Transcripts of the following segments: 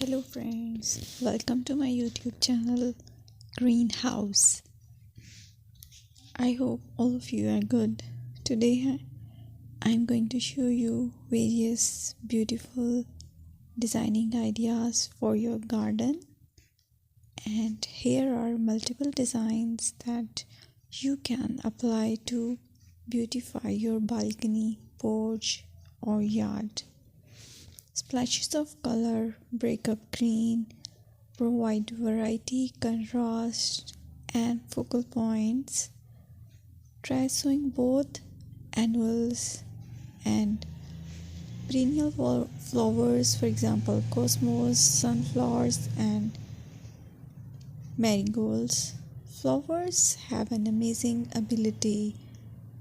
Hello friends, welcome to my YouTube channel Greenhouse. I hope all of you are good. Today I'm going to show you various beautiful designing ideas for your garden, and here are multiple designs that you can apply to beautify your balcony, porch or yard. Splashes of color break up green, provide variety, contrast, and focal points. Try sowing both annuals and perennial flowers, for example, cosmos, sunflowers, and marigolds. Flowers have an amazing ability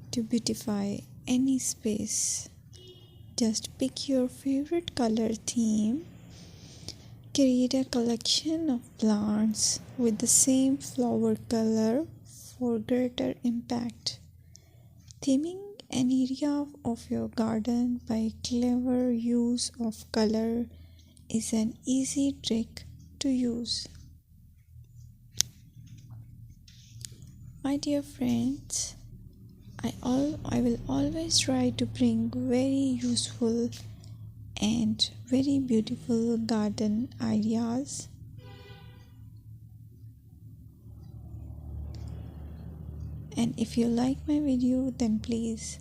to beautify any space. Just pick your favorite color theme. Create a collection of plants with the same flower color for greater impact. Theming an area of your garden by clever use of color is an easy trick to use. My dear friends, I will always try to bring very useful and very beautiful garden ideas. And if you like my video, then please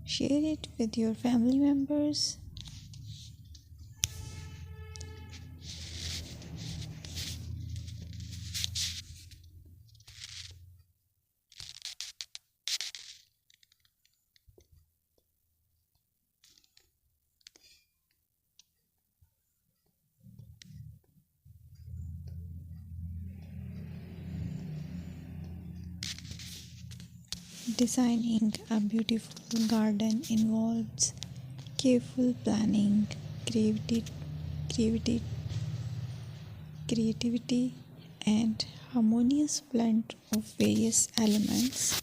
share it with your family members. Designing a beautiful garden involves careful planning, creativity, creativity, and harmonious blend of various elements.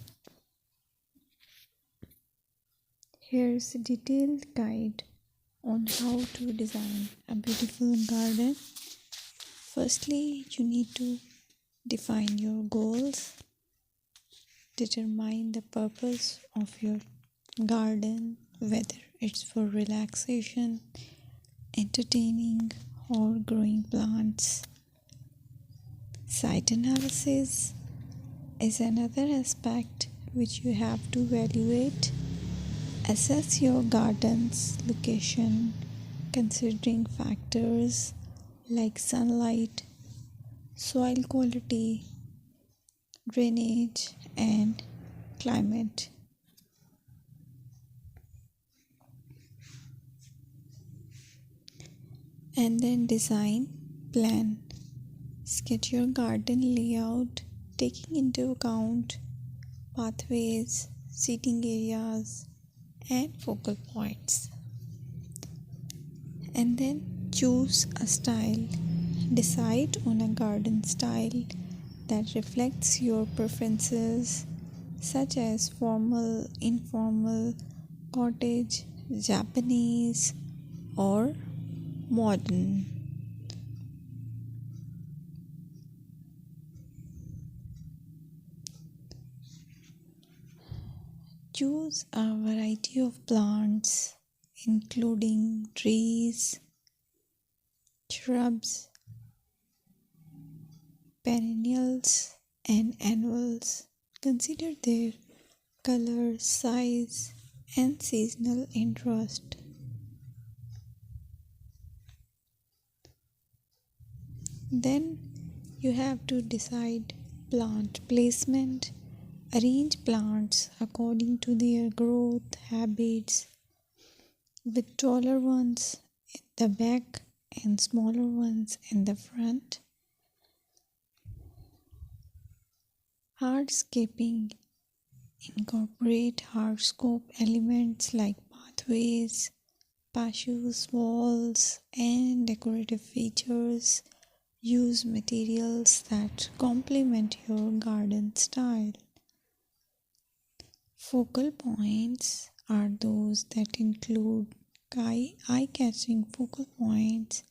Here's a detailed guide on how to design a beautiful garden. Firstly, you need to define your goals. Determine the purpose of your garden, whether it's for relaxation, entertaining, or growing plants. Site analysis is another aspect which you have to evaluate. Assess your garden's location, considering factors like sunlight, soil quality, drainage, and climate. And then design plan. Sketch your garden layout, taking into account pathways, seating areas, and focal points. And then choose a style. Decide on a garden style that reflects your preferences, such as formal, informal, cottage, Japanese, or modern. Choose a variety of plants, including trees, shrubs, perennials, and annuals. Consider their color, size, and seasonal interest. Then you have to decide plant placement. Arrange plants according to their growth habits, with taller ones in the back and smaller ones in the front. Hardscaping. Incorporate hardscape elements like pathways, patios, walls, and decorative features. Use materials that complement your garden style. Focal points are those that include eye-catching focal points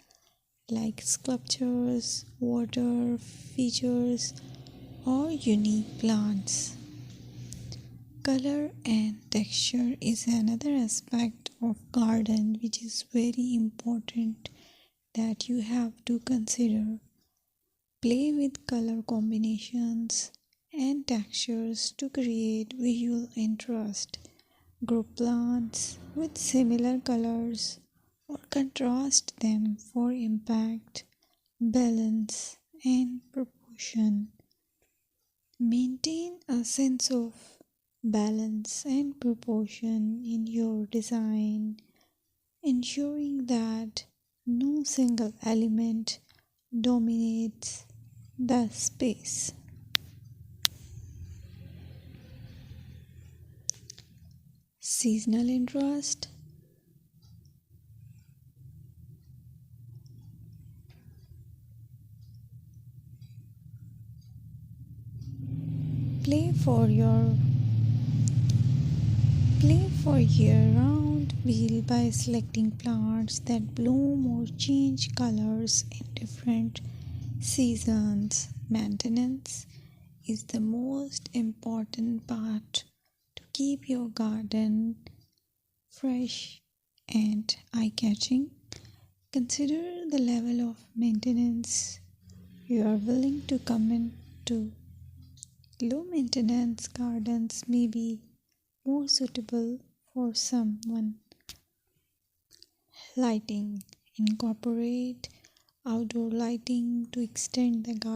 like sculptures, water features, or unique plants. Color and texture is another aspect of garden which is very important that you have to consider. Play with color combinations and textures to create visual interest. Group plants with similar colors or contrast them for impact, balance, and proportion. Maintain a sense of balance and proportion in your design, ensuring that no single element dominates the space. Seasonal interest. Play for your Play for year-round wheel by selecting plants that bloom or change colors in different seasons. Maintenance is the most important part to keep your garden fresh and eye-catching. Consider the level of maintenance you are willing to commit to. Low maintenance gardens may be more suitable for someone. Lighting. Incorporate outdoor lighting to extend the garden